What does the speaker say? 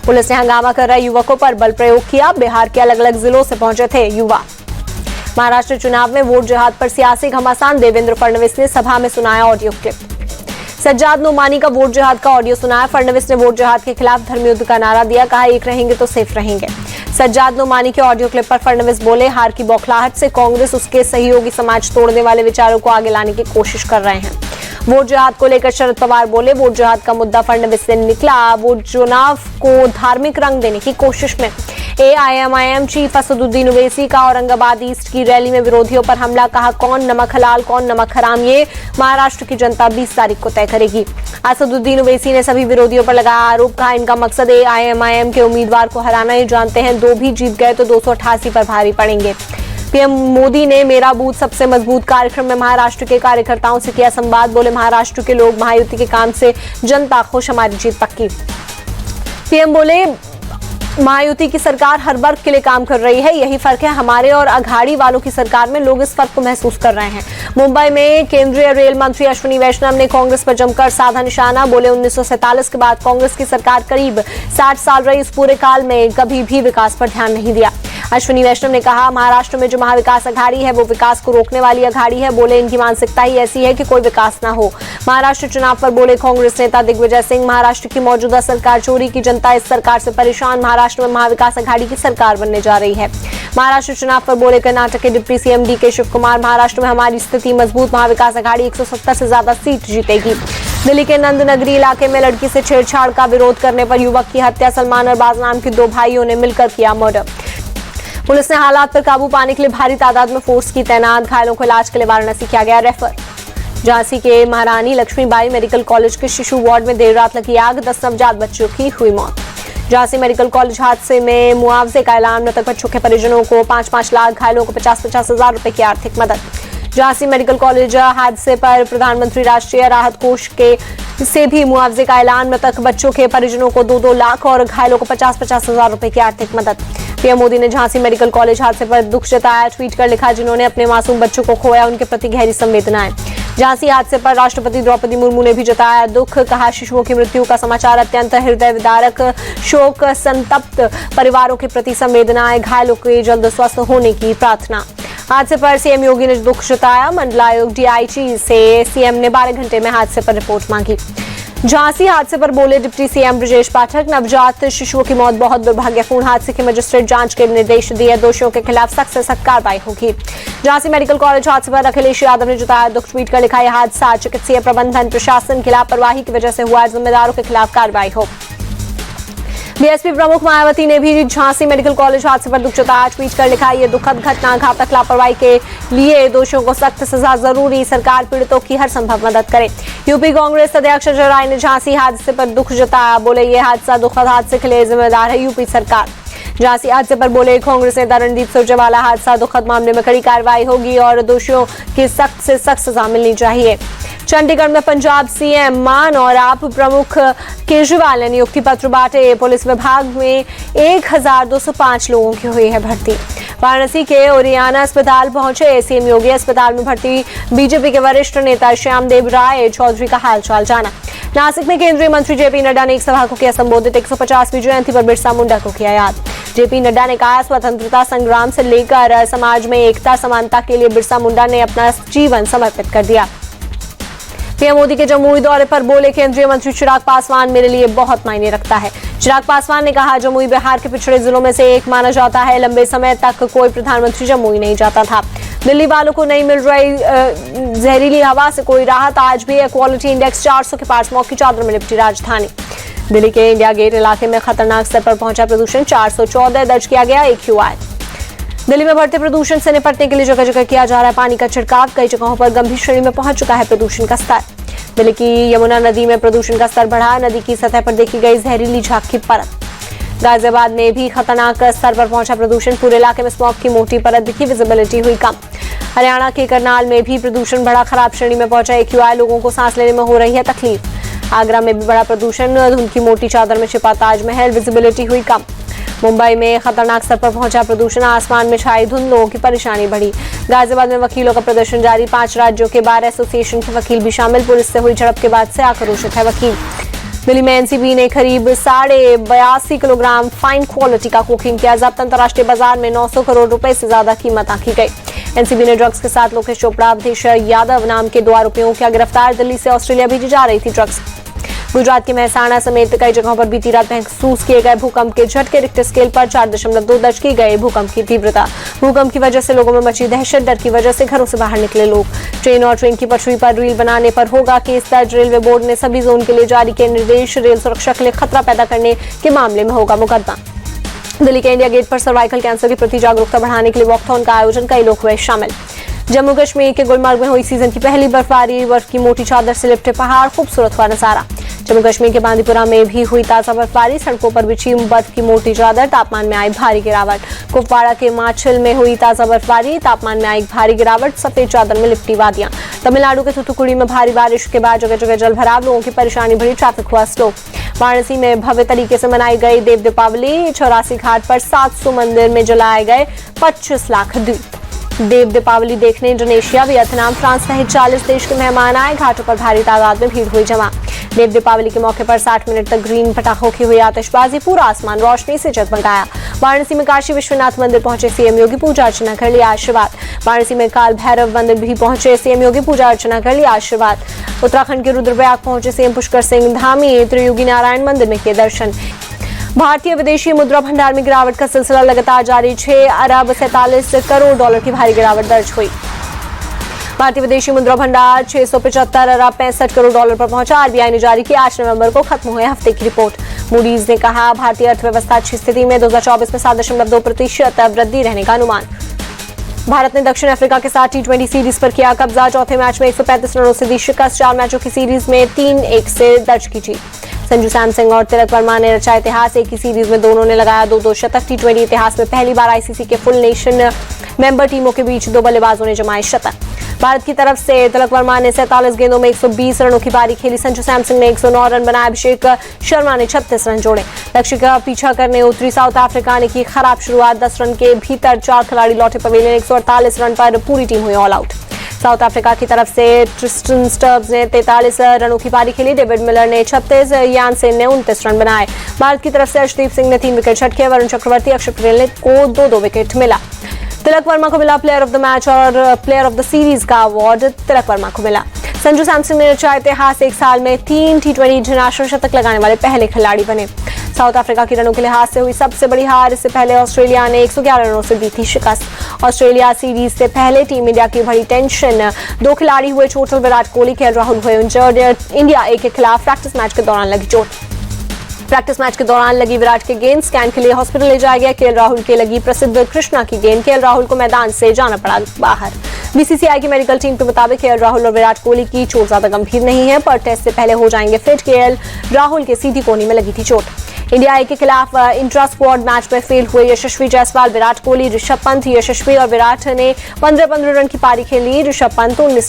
Police ने हंगामा कर रहे युवकों पर बल प्रयोग किया। बिहार के अलग अलग जिलों से पहुंचे थे युवा। महाराष्ट्र चुनाव में वोट जिहाद पर सियासी घमासान, देवेंद्र फडणवीस ने सभा में सुनाया ऑडियो क्लिप। सज्जाद नोमानी का वोट जिहाद का ऑडियो सुनाया। फडणवीस ने वोट जिहाद के खिलाफ धर्मयुद्ध का नारा दिया, कहा एक रहेंगे तो सेफ रहेंगे। सज्जाद नोमानी के ऑडियो क्लिप पर फडणवीस बोले, हार की बौखलाहट से कांग्रेस उसके सहयोगी समाज तोड़ने वाले विचारों को आगे लाने की कोशिश कर रहे हैं। वोट जिहाद को लेकर शरद पवार बोले, वोट जिहाद का मुद्दा फडणवीस से निकला, वोट चुनाव को धार्मिक रंग देने की कोशिश में। एआईएमआईएम चीफ असदुद्दीन ओवैसी का औरंगाबाद ईस्ट की रैली में विरोधियों पर हमला, कहा कौन नमक हलाल कौन नमक हराम ये महाराष्ट्र की जनता 20 तारीख को तय करेगी। असदुद्दीन ओवैसी ने सभी विरोधियों पर लगाया आरोप, कहा इनका मकसद एआईएमआईएम के उम्मीदवार को हराना ही जानते हैं, 2 भी जीत गए तो 288 पर भारी पड़ेंगे। पीएम मोदी ने मेरा बूथ सबसे मजबूत कार्यक्रम में महाराष्ट्र के कार्यकर्ताओं से किया संवाद, बोले महाराष्ट्र के लोग महायुति के काम से जनता खुश, हमारी जीत पक्की। पीएम बोले महायुति की सरकार हर वर्ग के लिए काम कर रही है, यही फर्क है हमारे और अघाड़ी वालों की सरकार में, लोग इस फर्क को महसूस कर रहे हैं। मुंबई में केंद्रीय रेल मंत्री अश्विनी वैष्णव ने कांग्रेस पर जमकर साधा निशाना, बोले 1947 के बाद कांग्रेस की सरकार करीब 60 साल रही, इस पूरे काल में कभी भी विकास पर ध्यान नहीं दिया। अश्विनी वैष्णव ने कहा महाराष्ट्र में जो महाविकास अघाड़ी है वो विकास को रोकने वाली अघाड़ी है, बोले इनकी मानसिकता ही ऐसी है कि कोई विकास ना हो। महाराष्ट्र चुनाव पर बोले कांग्रेस नेता दिग्विजय सिंह, महाराष्ट्र की मौजूदा सरकार चोरी की, जनता इस सरकार से परेशान, महाराष्ट्र में महाविकास अघाड़ी की सरकार बनने जा रही है। महाराष्ट्र चुनाव पर बोले कर्नाटक के deputy CM DK Shivakumar, Maharashtra में हमारी स्थिति मजबूत, महाविकास अघाड़ी 170 से ज्यादा सीट जीतेगी। दिल्ली के नंदनगरी इलाके में लड़की से छेड़छाड़ का विरोध करने पर युवक की हत्या, सलमान और बाज नाम के 2 भाइयों ने मिलकर किया मर्डर। पुलिस ने हालात पर काबू पाने के लिए भारी तादाद में फोर्स की तैनात, घायलों को इलाज के लिए वाराणसी किया गया रेफर। झांसी के महारानी लक्ष्मीबाई मेडिकल कॉलेज के शिशु वार्ड में देर रात लगी आग, 10 नवजात बच्चों की हुई मौत। झांसी मेडिकल कॉलेज हादसे में मुआवजे का ऐलान, मृतक बच्चों के परिजनों को 5-5 लाख, घायलों को 50-50 हजार रुपए की आर्थिक मदद। झांसी मेडिकल कॉलेज हादसे पर प्रधानमंत्री राष्ट्रीय राहत कोष के से भी मुआवजे का ऐलान, मृतक बच्चों के परिजनों को 2-2 लाख और घायलों को 50-50 हजार रुपए की आर्थिक मदद। पीएम मोदी ने झांसी मेडिकल कॉलेज हादसे पर दुख जताया, ट्वीट कर लिखा, जिन्होंने अपने मासूम बच्चों को खोया उनके प्रति गहरी संवेदनाएं। झांसी हादसे पर राष्ट्रपति द्रौपदी मुर्मू ने भी जताया दुख, कहा शिशुओं की मृत्यु का समाचार अत्यंत हृदय विदारक, शोक संतप्त परिवारों के प्रति संवेदनाएं, घायलों के जल्द स्वस्थ होने की प्रार्थना। हादसे पर सीएम योगी ने दुख जताया, मंडलायुक्त डीआईजी से सीएम ने 12 घंटे में हादसे पर रिपोर्ट मांगी। झांसी हादसे पर बोले डिप्टी सीएम ब्रजेश पाठक, नवजात शिशुओं की मौत बहुत दुर्भाग्यपूर्ण, हादसे की मजिस्ट्रेट जांच के निर्देश दिए, दोषियों के खिलाफ सख्त से सख्त कार्रवाई होगी। झांसी मेडिकल कॉलेज हादसे पर अखिलेश यादव ने जताया दुख, ट्वीट कर लिखा, यह हादसा चिकित्सीय प्रबंधन प्रशासन की लापरवाही की वजह से हुआ, जिम्मेदारों के खिलाफ कार्रवाई हो। बीएसपी प्रमुख मायावती ने भी झांसी मेडिकल कॉलेज हादसे पर दुख जताया, ट्वीट कर लिखा, ये दुखद घटना, घातक लापरवाही के लिए दोषियों को सख्त सजा जरूरी, सरकार पीड़ितों की हर संभव मदद करे। यूपी कांग्रेस अध्यक्ष अजय राय ने झांसी हादसे पर दुख जताया, बोले ये हादसा दुखद हादसे के लिए जिम्मेदार है यूपी सरकार। झांसी हादसे पर बोले कांग्रेस नेता रणदीप सुरजेवाला, हादसा दुखद, मामले में कड़ी कार्रवाई होगी और दोषियों की सख्त से सख्त सजा मिलनी चाहिए। चंडीगढ़ में पंजाब सीएम मान और आप प्रमुख केजरीवाल ने नियुक्ति पत्र बांटे, पुलिस विभाग में 1205 लोगों की हुई है भर्ती। वाराणसी के ओरियाना अस्पताल पहुंचे सीएम योगी, अस्पताल में भर्ती बीजेपी के वरिष्ठ नेता श्यामदेव राय चौधरी का हालचाल जाना। नासिक में केंद्रीय मंत्री जेपी नड्डा ने एक सभा को किया संबोधित, 150वीं जयंती पर बिरसा मुंडा को किया याद। जेपी नड्डा ने कहा स्वतंत्रता संग्राम से लेकर समाज में एकता समानता के लिए बिरसा मुंडा ने अपना जीवन समर्पित कर दिया। पीएम मोदी के जमुई दौरे पर बोले केंद्रीय मंत्री चिराग पासवान, मेरे लिए बहुत मायने रखता है। चिराग पासवान ने कहा जमुई बिहार के पिछड़े जिलों में से एक माना जाता है, लंबे समय तक कोई प्रधानमंत्री जमुई नहीं जाता था। दिल्ली वालों को नहीं मिल रही जहरीली हवा से कोई राहत, आज भी क्वालिटी इंडेक्स 400 के पास, स्मॉग की चादर में लिपटी राजधानी। दिल्ली के इंडिया गेट इलाके में खतरनाक स्तर पर पहुंचा प्रदूषण, 414 दर्ज किया गया AQI। दिल्ली में बढ़ते प्रदूषण से निपटने के लिए जगह जगह किया जा रहा है पानी का छिड़काव, कई जगहों पर गंभीर श्रेणी में पहुंच चुका है प्रदूषण का स्तर। दिल्ली की यमुना नदी में प्रदूषण का स्तर बढ़ा, नदी की सतह पर देखी गई जहरीली झाग की परत। गाजियाबाद में भी खतरनाक स्तर पर पहुंचा प्रदूषण, पूरे इलाके में स्मॉग की मोटी परत दिखी, विजिबिलिटी हुई कम। हरियाणा के करनाल में भी प्रदूषण बढ़ा, खराब श्रेणी में पहुंचा AQI, लोगों को सांस लेने में हो रही है तकलीफ। आगरा में भी बड़ा प्रदूषण, धुंध की मोटी चादर में छिपा ताजमहल, विजिबिलिटी हुई कम। मुंबई में खतरनाक स्तर पर पहुंचा प्रदूषण, आसमान में छाई धुंध, लोगों की परेशानी बढ़ी। गाजियाबाद में वकीलों का प्रदर्शन जारी, 5 राज्यों के बार एसोसिएशन के वकील भी शामिल, पुलिस से हुई झड़प के बाद से आक्रोशित है वकील। दिल्ली में एनसीबी ने करीब 82.5 किलोग्राम फाइन क्वालिटी का कोकीन किया जब्त। अंतर्राष्ट्रीय बाजार में 900 करोड़ रुपए से ज्यादा कीमत आंकी गई। एनसीबी ने ड्रग्स के साथ लोकेश चोपड़ा, अवधेश यादव नाम के 2 आरोपियों को गिरफ्तार। दिल्ली से ऑस्ट्रेलिया भेजी जा रही थी ड्रग्स। गुजरात के मेहसाणा समेत कई जगहों पर बीती रात महसूस किए गए भूकंप के झटके। रिक्टर स्केल पर 4.2 दर्ज की गई भूकंप की तीव्रता। भूकंप की वजह से लोगों में मची दहशत। डर की वजह से घरों से बाहर निकले लोग। ट्रेन और ट्रेन की पटरी पर रील बनाने पर होगा केस दर्ज। रेलवे बोर्ड ने सभी जोन के लिए जारी किए निर्देश। रेल सुरक्षा के लिए खतरा पैदा करने के मामले में होगा मुकदमा। दिल्ली के इंडिया गेट पर सर्वाइकल कैंसर के प्रति जागरूकता बढ़ाने के लिए वॉकथॉन का आयोजन। कई लोग हुए शामिल। जम्मू कश्मीर के गुलमर्ग में हुई सीजन की पहली बर्फबारी। बर्फ की मोटी चादर से लिपटे पहाड़, खूबसूरत हुआ नजारा। जम्मू कश्मीर के बांदीपुरा में भी हुई ताजा बर्फबारी। सड़कों पर बिछी बर्फ की मोटी चादर। तापमान में आई भारी गिरावट। कुपवाड़ा के माछिल में हुई ताजा बर्फबारी। तापमान में आई भारी गिरावट। सफेद चादर में लिपटी वादियां। तमिलनाडु के थूथुकुड़ी में भारी बारिश के बाद जगह जगह जल भराव। लोगों की परेशानी बढ़ी। ट्रैफिक हुआ स्लो। वाराणसी में भव्य तरीके से मनाई गई देव दीपावली। 84 घाट पर 700 मंदिर में जलाए गए 25 लाख दीप। देव दीपावली देखने इंडोनेशिया, वियतनाम, फ्रांस सहित 40 देश के मेहमान आए। घाटों पर भारी तादाद में भीड़ हुई जमा। देव दीपावली के मौके पर 60 मिनट तक ग्रीन पटाखों की हुई आतिशबाजी। पूरा आसमान रोशनी से जगमगाया। वाराणसी में काशी विश्वनाथ मंदिर पहुंचे सीएम योगी। पूजा अर्चना कर लिया आशीर्वाद। वाराणसी में काल भैरव मंदिर भी पहुंचे सीएम योगी। पूजा अर्चना कर लिया आशीर्वाद। उत्तराखंड के रुद्रप्रयाग पहुंचे सीएम पुष्कर सिंह धामी। त्रियोगी नारायण मंदिर में किए दर्शन। भारतीय विदेशी मुद्रा भंडार में गिरावट का सिलसिला लगातार जारी। 6 अरब 47 करोड़ डॉलर की भारी गिरावट दर्ज हुई। भारतीय विदेशी मुद्रा भंडार 675 अरब 65 करोड़ डॉलर पर पहुंचा। आरबीआई ने जारी की 8 नवंबर को खत्म हुए हफ्ते की रिपोर्ट। मूडीज ने कहा भारतीय अर्थव्यवस्था अच्छी स्थिति में। 2024 में 7.2% वृद्धि रहने का अनुमान। भारत ने दक्षिण अफ्रीका के साथ T20 सीरीज पर किया कब्जा। चौथे मैच में 135 रनों से दी शिकस्त। 4 मैचों की सीरीज में 3-1 से दर्ज की जीत। संजू सैमसन और तिलक वर्मा ने रचा इतिहास। एक ही सीरीज में दोनों ने लगाया 2-2 शतक। T20 इतिहास में पहली बार आईसीसी के फुल नेशन मेंबर टीमों के बीच 2 बल्लेबाजों ने जमाए शतक। भारत की तरफ से तिलक वर्मा ने 47 गेंदों में 120 रनों की पारी खेली। संजू सैमसन ने 109 रन बनाए। अभिषेक शर्मा ने 36 रन जोड़े। लक्ष्य का पीछा करने उतरी साउथ अफ्रीका ने की खराब शुरुआत। 10 रन के भीतर 4 खिलाड़ी लौटे पवेलियन। 148 रन पर पूरी टीम हुई ऑल आउट। साउथ अफ्रीका की तरफ से ट्रिस्टन स्टर्ब्स ने 43 रनों की पारी खेली। डेविड मिलर ने 36, यानसेन ने 29 रन बनाए। भारत की तरफ से अर्शदीप सिंह ने 3 विकेट झटके। वरुण चक्रवर्ती, अक्षर पटेल को 2-2 विकेट मिला। तिलक वर्मा को मिला प्लेयर ऑफ द मैच और प्लेयर ऑफ द सीरीज का अवार्ड तिलक वर्मा को मिला। संजू सैमसन ने रचा इतिहास। 1 साल में 3 T20 इंटरनेशनल शतक लगाने वाले पहले खिलाड़ी बने। साउथ अफ्रीका की रनों के लिहाज से हुई सबसे बड़ी हार। इससे पहले ऑस्ट्रेलिया ने 111 रनों से दी थी शिकस्त। ऑस्ट्रेलिया सीरीज से पहले टीम इंडिया की बड़ी टेंशन। 2 खिलाड़ी हुए चोटिल। विराट कोहली, केएल राहुल हुए इंजर्ड। इंडिया ए के खिलाफ प्रैक्टिस मैच के दौरान लगी चोट। प्रैक्टिस मैच के दौरान लगी विराट के गेंद। स्कैन के लिए हॉस्पिटल ले जाया गया। केएल राहुल के लगी प्रसिद्ध कृष्णा की गेंद। केएल राहुल को मैदान से जाना पड़ा बाहर। बीसीसीआई की मेडिकल टीम के मुताबिक केएल राहुल और विराट कोहली की चोट ज्यादा गंभीर नहीं है, पर टेस्ट से पहले हो जाएंगे फिट। केएल राहुल के सीधी कोहनी में लगी थी चोट। इंडिया ए के खिलाफ इंट्रा स्क्वाड मैच में फेल हुए यशस्वी जायसवाल, विराट कोहली, ऋषभ पंत। यशस्वी और विराट ने 15-15 रन की पारी खेली। ऋषभ पंत 19 रन